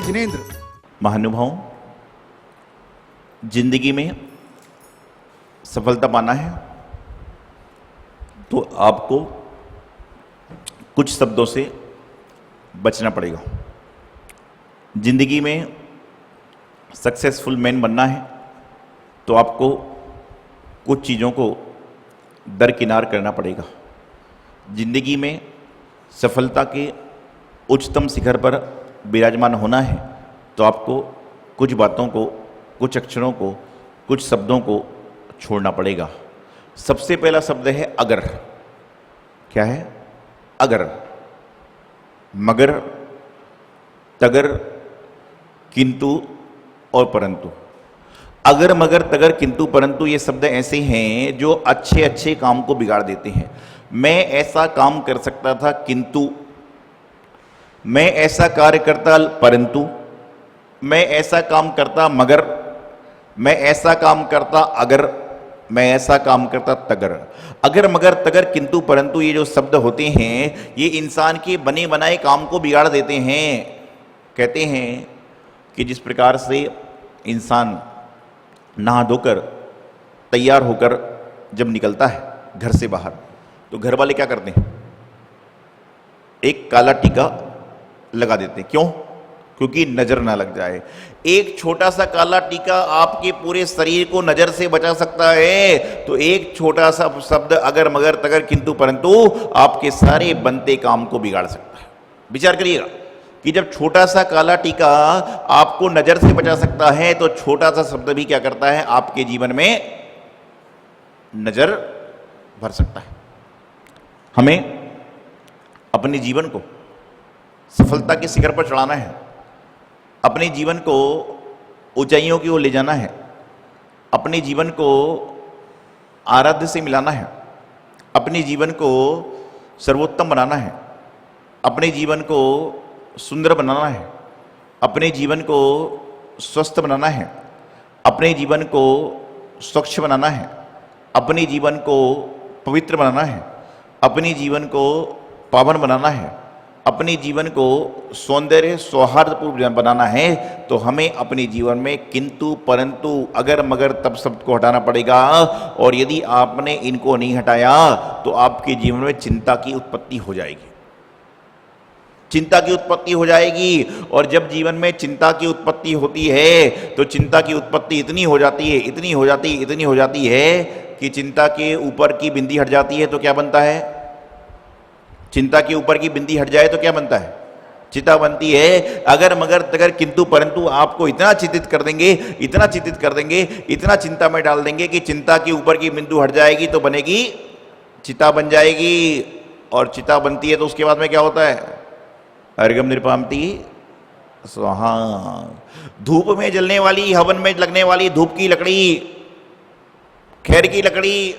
जिनेंद्र। महानुभाव, जिंदगी में सफलता पाना है तो आपको कुछ शब्दों से बचना पड़ेगा। जिंदगी में सक्सेसफुल मैन बनना है तो आपको कुछ चीज़ों को दरकिनार करना पड़ेगा। जिंदगी में सफलता के उच्चतम शिखर पर विराजमान होना है तो आपको कुछ बातों को, कुछ अक्षरों को, कुछ शब्दों को छोड़ना पड़ेगा। सबसे पहला शब्द है अगर। क्या है? अगर। मगर, तगर, किंतु और परंतु। अगर, मगर, तगर, किंतु, परंतु ये शब्द ऐसे हैं जो अच्छे अच्छे काम को बिगाड़ देते हैं। मैं ऐसा काम कर सकता था किंतु, मैं ऐसा कार्य करता परंतु, मैं ऐसा काम करता मगर, मैं ऐसा काम करता अगर, मैं ऐसा काम करता तगर। अगर, मगर, तगर, किंतु, परंतु ये जो शब्द होते हैं ये इंसान के बने बनाए काम को बिगाड़ देते हैं। कहते हैं कि जिस प्रकार से इंसान नहा धोकर तैयार होकर जब निकलता है घर से बाहर तो घर वाले क्या करते हैं? एक काला टीका लगा देते हैं। क्यों? क्योंकि नजर ना लग जाए। एक छोटा सा काला टीका आपके पूरे शरीर को नजर से बचा सकता है, तो एक छोटा सा शब्द अगर, मगर, तगर, किंतु, परंतु आपके सारे बनते काम को बिगाड़ सकता है। विचार करिएगा कि जब छोटा सा काला टीका आपको नजर से बचा सकता है तो छोटा सा शब्द भी क्या करता है? आपके जीवन में नजर भर सकता है। हमें अपने जीवन को सफलता के शिखर पर चढ़ाना है, अपने जीवन को ऊंचाइयों की ओर ले जाना है, अपने जीवन को आराध्य से मिलाना है, अपने जीवन को सर्वोत्तम बनाना है, अपने जीवन को सुंदर बनाना है, अपने जीवन को स्वस्थ बनाना है, अपने जीवन को स्वच्छ बनाना है, अपने जीवन को पवित्र बनाना है, अपने जीवन को पावन बनाना है, अपने जीवन को सौंदर्य सौहार्दपूर्ण बनाना है, तो हमें अपने जीवन में किंतु, परंतु, अगर, मगर, तब शब्द को हटाना पड़ेगा। और यदि आपने इनको नहीं हटाया तो आपके जीवन में चिंता की उत्पत्ति हो जाएगी। चिंता की उत्पत्ति हो जाएगी। और जब जीवन में चिंता की उत्पत्ति होती है तो चिंता की उत्पत्ति इतनी हो जाती है, इतनी हो जाती है, इतनी हो जाती है कि चिंता के ऊपर की बिंदी हट जाती है तो क्या बनता है? चिंता के ऊपर की बिंदी हट जाए तो क्या बनता है? चिता बनती है। अगर, मगर, तगर, किंतु, परंतु आपको इतना चिंतित कर देंगे, इतना चिंतित कर देंगे, इतना चिंता में डाल देंगे कि चिंता के ऊपर की बिंदु हट जाएगी तो बनेगी चिता बन जाएगी। और चिता बनती है तो उसके बाद में क्या होता है? अर्घम निर्पामति स्वाहा। धूप में जलने वाली, हवन में लगने वाली धूप की लकड़ी, खैर की लकड़ी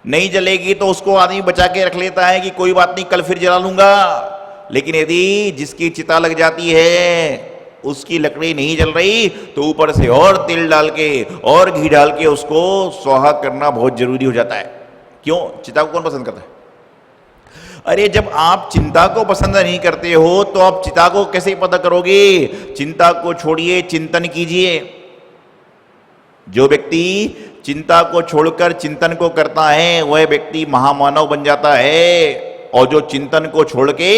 नहीं जलेगी तो उसको आदमी बचा के रख लेता है कि कोई बात नहीं, कल फिर जला लूंगा। लेकिन यदि जिसकी चिता लग जाती है उसकी लकड़ी नहीं जल रही तो ऊपर से और तेल डाल के और घी डाल के उसको स्वाहा करना बहुत जरूरी हो जाता है। क्यों? चिता को कौन पसंद करता है? अरे जब आप चिंता को पसंद नहीं करते हो तो आप चिता को कैसे पता करोगे? चिंता को छोड़िए, चिंतन कीजिए। जो व्यक्ति चिंता को छोड़कर चिंतन को करता है वह व्यक्ति महामानव बन जाता है। और जो चिंतन को छोड़ के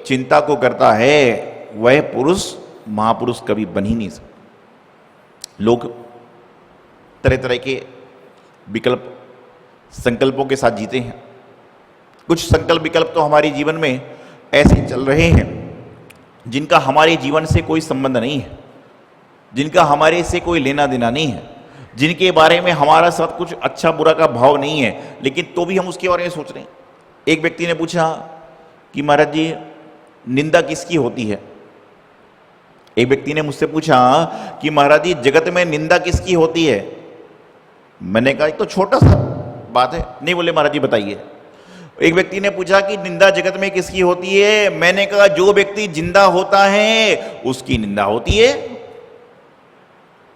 चिंता को करता है वह पुरुष महापुरुष कभी बन ही नहीं सकता। लोग तरह तरह के विकल्प, संकल्पों के साथ जीते हैं। कुछ संकल्प विकल्प तो हमारे जीवन में ऐसे चल रहे हैं जिनका हमारे जीवन से कोई संबंध नहीं है, जिनका हमारे से कोई लेना देना नहीं है, जिनके बारे में हमारा साथ कुछ अच्छा बुरा का भाव नहीं है, लेकिन तो भी हम उसके बारे में सोच रहे हैं। एक व्यक्ति ने पूछा कि महाराज जी निंदा किसकी होती है? एक व्यक्ति ने मुझसे पूछा कि महाराज जी जगत में निंदा किसकी होती है? मैंने कहा एक तो छोटा सा बात है। नहीं बोले महाराज जी बताइए। एक व्यक्ति ने पूछा कि निंदा जगत में किसकी होती है? मैंने कहा जो व्यक्ति जिंदा होता है उसकी निंदा होती है।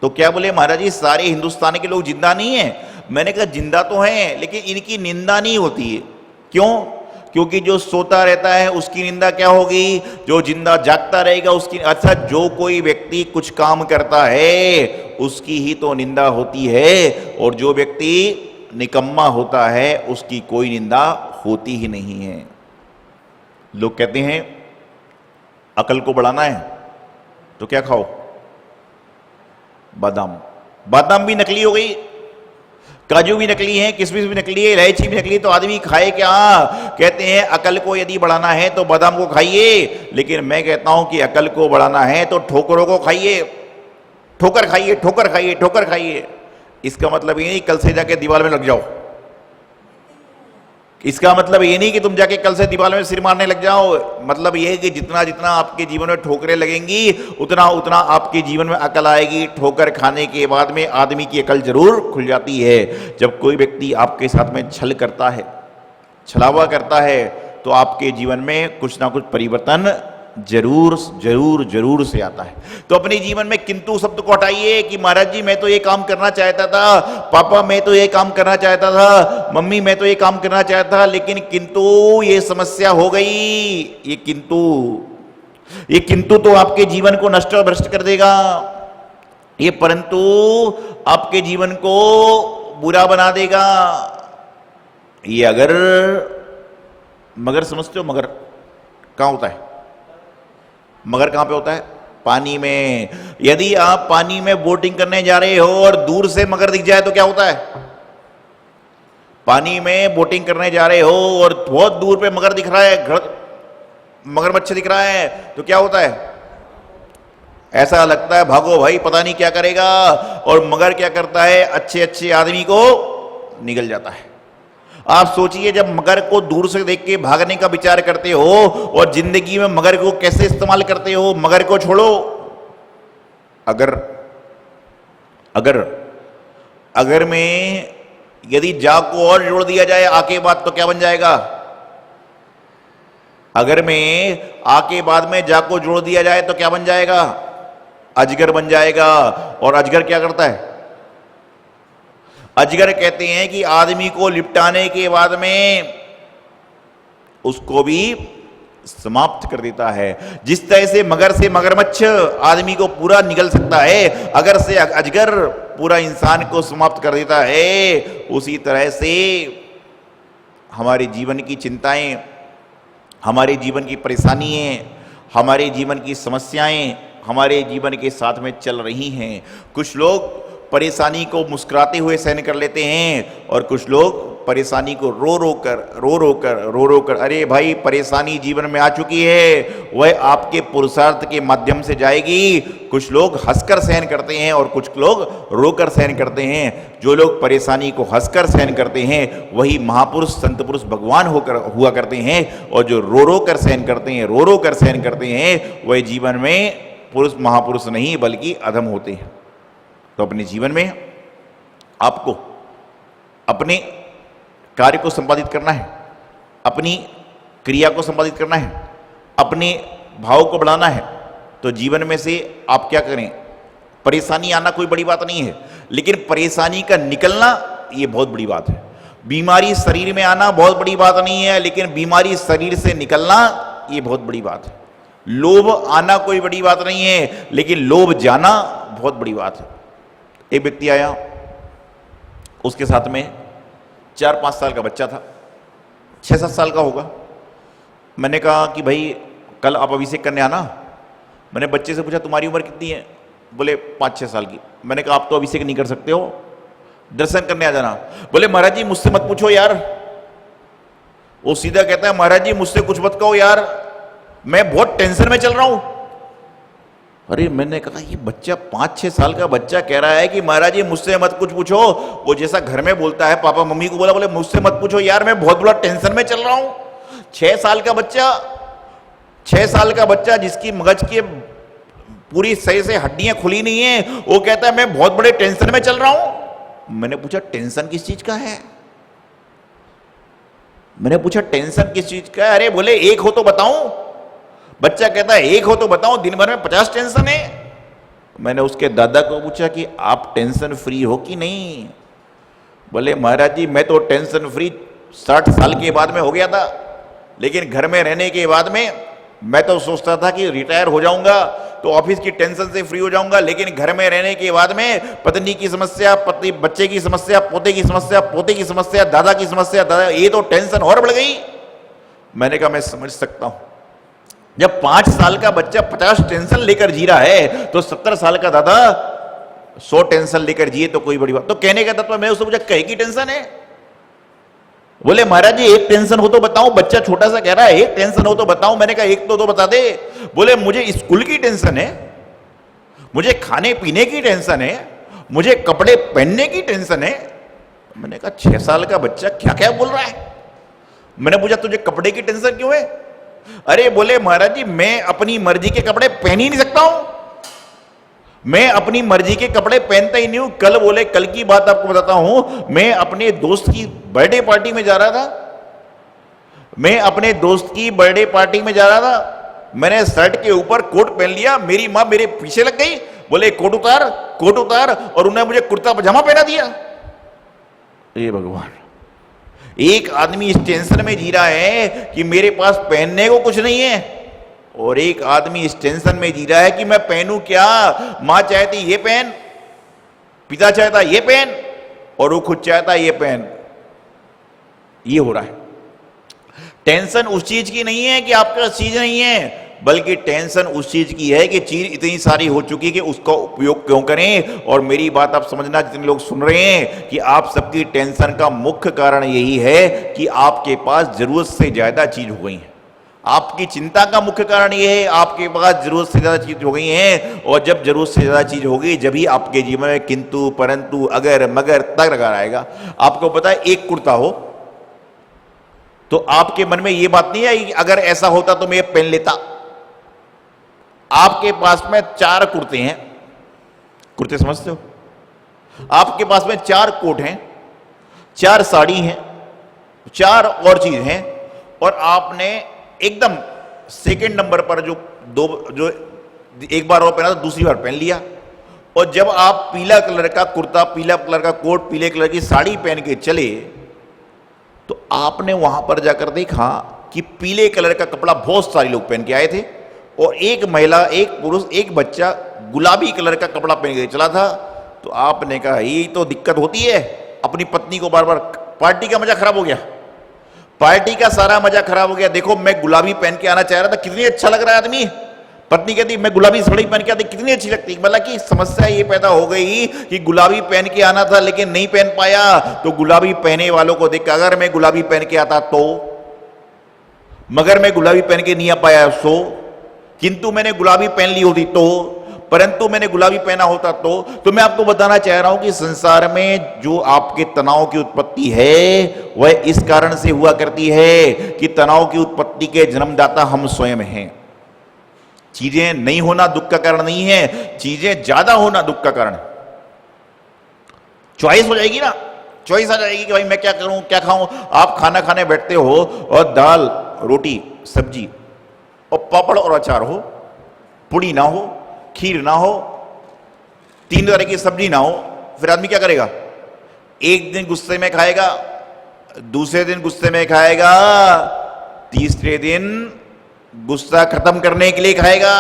तो क्या बोले महाराज जी सारे हिंदुस्तान के लोग जिंदा नहीं है? मैंने कहा जिंदा तो हैं लेकिन इनकी निंदा नहीं होती है। क्यों? क्योंकि जो सोता रहता है उसकी निंदा क्या होगी, जो जिंदा जागता रहेगा उसकी। अच्छा, जो कोई व्यक्ति कुछ काम करता है उसकी ही तो निंदा होती है, और जो व्यक्ति निकम्मा होता है उसकी कोई निंदा होती ही नहीं है। लोग कहते हैं अकल को बढ़ाना है तो क्या खाओ, बादाम। बादाम भी नकली हो गई, काजू भी नकली है, किशमिश भी नकली है, इलायची भी नकली, तो आदमी खाए क्या? कहते हैं अकल को यदि बढ़ाना है तो बादाम को खाइए, लेकिन मैं कहता हूं कि अकल को बढ़ाना है तो ठोकरों को खाइए। ठोकर खाइए, ठोकर खाइए, ठोकर खाइए। इसका मतलब ये नहीं कल से जाके दीवार में लग जाओ, इसका मतलब ये नहीं कि तुम जाके कल से दीवार में सिर मारने लग जाओ। मतलब ये है कि जितना जितना आपके जीवन में ठोकरें लगेंगी उतना उतना आपके जीवन में अकल आएगी। ठोकर खाने के बाद में आदमी की अकल जरूर खुल जाती है। जब कोई व्यक्ति आपके साथ में छल करता है, छलावा करता है, तो आपके जीवन में कुछ ना कुछ परिवर्तन जरूर जरूर जरूर से आता है। तो अपने जीवन में किंतु शब्द को हटाइए कि महाराज जी मैं तो ये काम करना चाहता था, पापा मैं तो ये काम करना चाहता था, मम्मी मैं तो ये काम करना चाहता था, लेकिन किंतु ये समस्या हो गई। ये किंतु तो आपके जीवन को नष्ट और भ्रष्ट कर देगा। ये परंतु आपके जीवन को बुरा बना देगा। ये अगर मगर समझते हो, मगर कहां होता है? मगर कहां पे होता है? पानी में। यदि आप पानी में बोटिंग करने जा रहे हो और दूर से मगर दिख जाए तो क्या होता है? पानी में बोटिंग करने जा रहे हो और बहुत दूर पे मगर दिख रहा है, मगरमच्छ दिख रहा है, तो क्या होता है? ऐसा लगता है भागो भाई, पता नहीं क्या करेगा। और मगर क्या करता है? अच्छे अच्छे आदमी को निगल जाता है। आप सोचिए, जब मगर को दूर से देख के भागने का विचार करते हो और जिंदगी में मगर को कैसे इस्तेमाल करते हो। मगर को छोड़ो, अगर में यदि जा को और जोड़ दिया जाए आ के बाद, तो क्या बन जाएगा? अगर में आ के बाद में जा को जोड़ दिया जाए तो क्या बन जाएगा? अजगर बन जाएगा। और अजगर क्या करता है? अजगर कहते हैं कि आदमी को लिपटाने के बाद में उसको भी समाप्त कर देता है। जिस तरह से मगर से मगरमच्छ आदमी को पूरा निगल सकता है, अगर से अजगर पूरा इंसान को समाप्त कर देता है, उसी तरह से हमारे जीवन की चिंताएं, हमारे जीवन की परेशानियां, हमारे जीवन की समस्याएं हमारे जीवन के साथ में चल रही हैं। कुछ लोग परेशानी को मुस्कुराते हुए सहन कर लेते हैं और कुछ लोग परेशानी को रो रो कर, अरे भाई परेशानी जीवन में आ चुकी है, वह आपके पुरुषार्थ के माध्यम से जाएगी। कुछ लोग हंसकर सहन करते हैं और कुछ लोग रोकर सहन करते हैं। जो लोग परेशानी को हंसकर सहन करते हैं वही महापुरुष, संत पुरुष, भगवान हुआ करते हैं। और जो रो कर सहन करते हैं, रो कर सहन करते हैं, वह जीवन में पुरुष महापुरुष नहीं बल्कि अधम होते हैं। तो अपने जीवन में आपको अपने कार्य को संपादित करना है, अपनी क्रिया को संपादित करना है, अपने भाव को बढ़ाना है। तो जीवन में से आप क्या करें? परेशानी आना कोई बड़ी बात नहीं है, लेकिन परेशानी का निकलना ये बहुत बड़ी बात है। बीमारी शरीर में आना बहुत बड़ी बात नहीं है, लेकिन बीमारी शरीर से निकलना ये बहुत बड़ी बात है। लोभ आना कोई बड़ी बात नहीं है, लेकिन लोभ जाना बहुत बड़ी बात है। एक व्यक्ति आया, उसके साथ में 4-5 साल का बच्चा था, 6-7 साल का होगा। मैंने कहा कि भाई कल आप अभिषेक करने आना। मैंने बच्चे से पूछा तुम्हारी उम्र कितनी है? बोले 5-6 साल की। मैंने कहा आप तो अभिषेक नहीं कर सकते हो, दर्शन करने आ जाना। बोले महाराज जी मुझसे मत पूछो यार। वो सीधा कहता है महाराज जी मुझसे कुछ मत कहो यार, मैं बहुत टेंशन में चल रहा हूं। अरे मैंने कहा ये बच्चा 5-6 साल का बच्चा कह रहा है कि महाराज जी मुझसे मत कुछ पूछो। वो जैसा घर में बोलता है पापा मम्मी को बोला, बोले मुझसे मत पूछो यार, मैं बहुत बड़ा टेंशन में चल रहा हूं। 6 साल का बच्चा, 6 साल का बच्चा जिसकी मगज की पूरी सही से हड्डियां खुली नहीं है, वो कहता है मैं बहुत बड़े टेंशन में चल रहा हूं। मैंने पूछा टेंशन किस चीज का है? मैंने पूछा टेंशन किस चीज का है? अरे बोले एक हो तो बताऊं। बच्चा कहता है एक हो तो बताओ, दिन भर में 50 टेंशन है। मैंने उसके दादा को पूछा कि आप टेंशन फ्री हो कि नहीं? बोले महाराज जी मैं तो टेंशन फ्री 60 साल के बाद में हो गया था। लेकिन घर में रहने के बाद में मैं तो सोचता था कि रिटायर हो जाऊंगा तो ऑफिस की टेंशन से फ्री हो जाऊंगा, लेकिन घर में रहने के बाद में पत्नी की समस्या, पति बच्चे की समस्या, पोते की समस्या, पोते की समस्या, दादा की समस्या, दादा, ये तो टेंशन और बढ़ गई। मैंने कहा मैं समझ सकता हूं, जब 5 साल का बच्चा 50 टेंशन लेकर जी रहा है तो 70 साल का दादा 100 टेंशन लेकर जिए तो कोई बड़ी बात। तो कहने का तत्व मैं उससे पूछा कहीं की टेंशन है? बोले महाराज जी एक टेंशन हो तो बताओ, बच्चा छोटा सा कह रहा है एक टेंशन हो तो बताओ। मैंने कहा एक तो बता दे। बोले मुझे स्कूल की टेंशन है, मुझे खाने पीने की टेंशन है, मुझे कपड़े पहनने की टेंशन है। मैंने कहा 6 साल का बच्चा क्या क्या बोल रहा है? मैंने पूछा तुझे कपड़े की टेंशन क्यों है? अरे बोले महाराज जी मैं अपनी मर्जी के कपड़े पहन ही नहीं सकता हूं, मैं अपनी मर्जी के कपड़े पहनता ही नहीं हूं। कल बोले, कल की बात आपको बताता हूं, मैं अपने दोस्त की बर्थडे पार्टी में जा रहा था, मैं अपने दोस्त की बर्थडे पार्टी में जा रहा था, मैंने शर्ट के ऊपर कोट पहन लिया, मेरी मां मेरे पीछे लग गई, बोले कोट उतार, कोट उतार, और उन्होंने मुझे कुर्ता पजामा पहना दिया। ये भगवान, एक आदमी इस टेंशन में जी रहा है कि मेरे पास पहनने को कुछ नहीं है, और एक आदमी इस टेंशन में जी रहा है कि मैं पहनूं क्या। मां चाहती ये पहन, पिता चाहता ये पहन, और वो खुद चाहता ये पहन। ये हो रहा है। टेंशन उस चीज की नहीं है कि आपका चीज नहीं है, बल्कि टेंशन उस चीज की है कि चीज इतनी सारी हो चुकी है कि उसका उपयोग क्यों करें। और मेरी बात आप समझना, जितने लोग सुन रहे हैं, कि आप सबकी टेंशन का मुख्य कारण यही है कि आपके पास जरूरत से ज्यादा चीज हो गई है। आपकी चिंता का मुख्य कारण यह है आपके पास जरूरत से ज्यादा चीज हो गई है, और जब जरूरत से ज्यादा चीज होगी जब ही आपके जीवन में किंतु परंतु अगर मगर तक आएगा। आपको पता है एक कुर्ता हो तो आपके मन में यह बात नहीं आई कि अगर ऐसा होता तो मैं ये पहन लेता। आपके पास में 4 कुर्ते हैं, कुर्ते समझते हो? आपके पास में 4 कोट हैं, 4 साड़ी हैं, 4 और चीज हैं, और आपने एकदम सेकंड नंबर पर जो एक बार और पहना था दूसरी बार पहन लिया। और जब आप पीला कलर का कुर्ता, पीला कलर का कोट, पीले कलर की साड़ी पहन के चले तो आपने वहां पर जाकर देखा कि पीले कलर का कपड़ा बहुत सारे लोग पहन के आए थे, और एक महिला, एक पुरुष, एक बच्चा गुलाबी कलर का कपड़ा पहन के चला था। तो आपने कहा ये तो दिक्कत होती है, अपनी पत्नी को बार बार, पार्टी का मजा खराब हो गया, पार्टी का सारा मजा खराब हो गया। देखो मैं गुलाबी पहन के आना चाह रहा था, कितनी अच्छा लग रहा है आदमी। पत्नी कहती मैं गुलाबी साड़ी पहन के आती, कितनी अच्छी लगती। मतलब कि समस्या ये पैदा हो गई कि गुलाबी पहन के आना था लेकिन नहीं पहन पाया। तो गुलाबी पहने वालों को देख, अगर मैं गुलाबी पहन के आता तो, मगर मैं गुलाबी पहन के नहीं आ पाया सो, किंतु मैंने गुलाबी पहन ली होती तो, परंतु मैंने गुलाबी पहना होता तो मैं आपको बताना चाह रहा हूं कि संसार में जो आपके तनाव की उत्पत्ति है वह इस कारण से हुआ करती है कि तनाव की उत्पत्ति के जन्मदाता हम स्वयं हैं। चीजें नहीं होना दुख का कारण नहीं है, चीजें ज्यादा होना दुख का कारण। चॉइस हो जाएगी ना, चॉइस आ जाएगी कि भाई मैं क्या करूं, क्या खाऊं। आप खाना खाने बैठते हो और दाल, रोटी, सब्जी और पापड़ और अचार हो, पूड़ी ना हो, खीर ना हो, 3 तरह की सब्जी ना हो, फिर आदमी क्या करेगा? एक दिन गुस्से में खाएगा, दूसरे दिन गुस्से में खाएगा, तीसरे दिन गुस्सा खत्म करने के लिए खाएगा।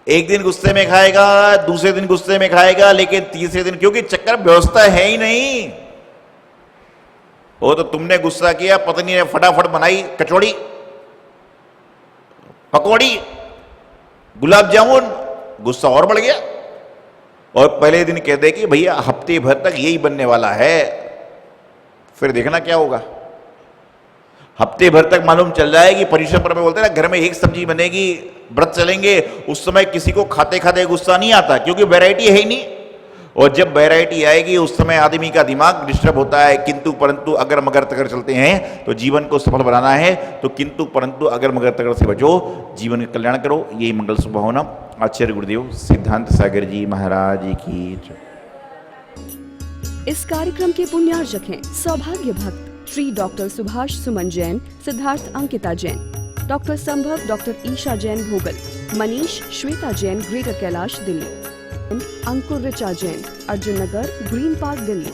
एक दिन गुस्से में खाएगा, दूसरे दिन गुस्से में खाएगा, लेकिन तीसरे दिन, क्योंकि चक्कर व्यवस्था है ही नहीं। वो तो तुमने गुस्सा किया, पत्नी ने फटाफट बनाई कचौड़ी, पकौड़ी, गुलाब जामुन, गुस्सा और बढ़ गया। और पहले दिन कहते कि भैया हफ्ते भर तक यही बनने वाला है, फिर देखना क्या होगा। हफ्ते भर तक मालूम चल रहा है कि परिश्रम पर में बोलते हैं ना, घर में एक सब्जी बनेगी, व्रत चलेंगे, उस समय किसी को खाते खाते गुस्सा नहीं आता क्योंकि वैरायटी है ही नहीं। और जब वैरायटी आएगी उस समय आदमी का दिमाग डिस्टर्ब होता है। किंतु परंतु अगर मगर तगर चलते हैं तो जीवन को सफल बनाना है, तो किंतु परंतु अगर मगर तगर से बचो, जीवन का कल्याण करो। यही मंगल शुभ होना। आचार्य गुरुदेव सिद्धांत सागर जी महाराज की जय। इस कार्यक्रम के पुण्यार्जक हैं सौभाग्य भक्त श्री डॉक्टर सुभाष सुमन जैन, सिद्धार्थ अंकिता जैन, डॉक्टर संभव, डॉक्टर ईशा जैन भोगल, मनीष श्वेता जैन, ग्रेटर कैलाश दिल्ली, अंकुर ऋचा जैन, अर्जुन नगर, ग्रीन पार्क दिल्ली।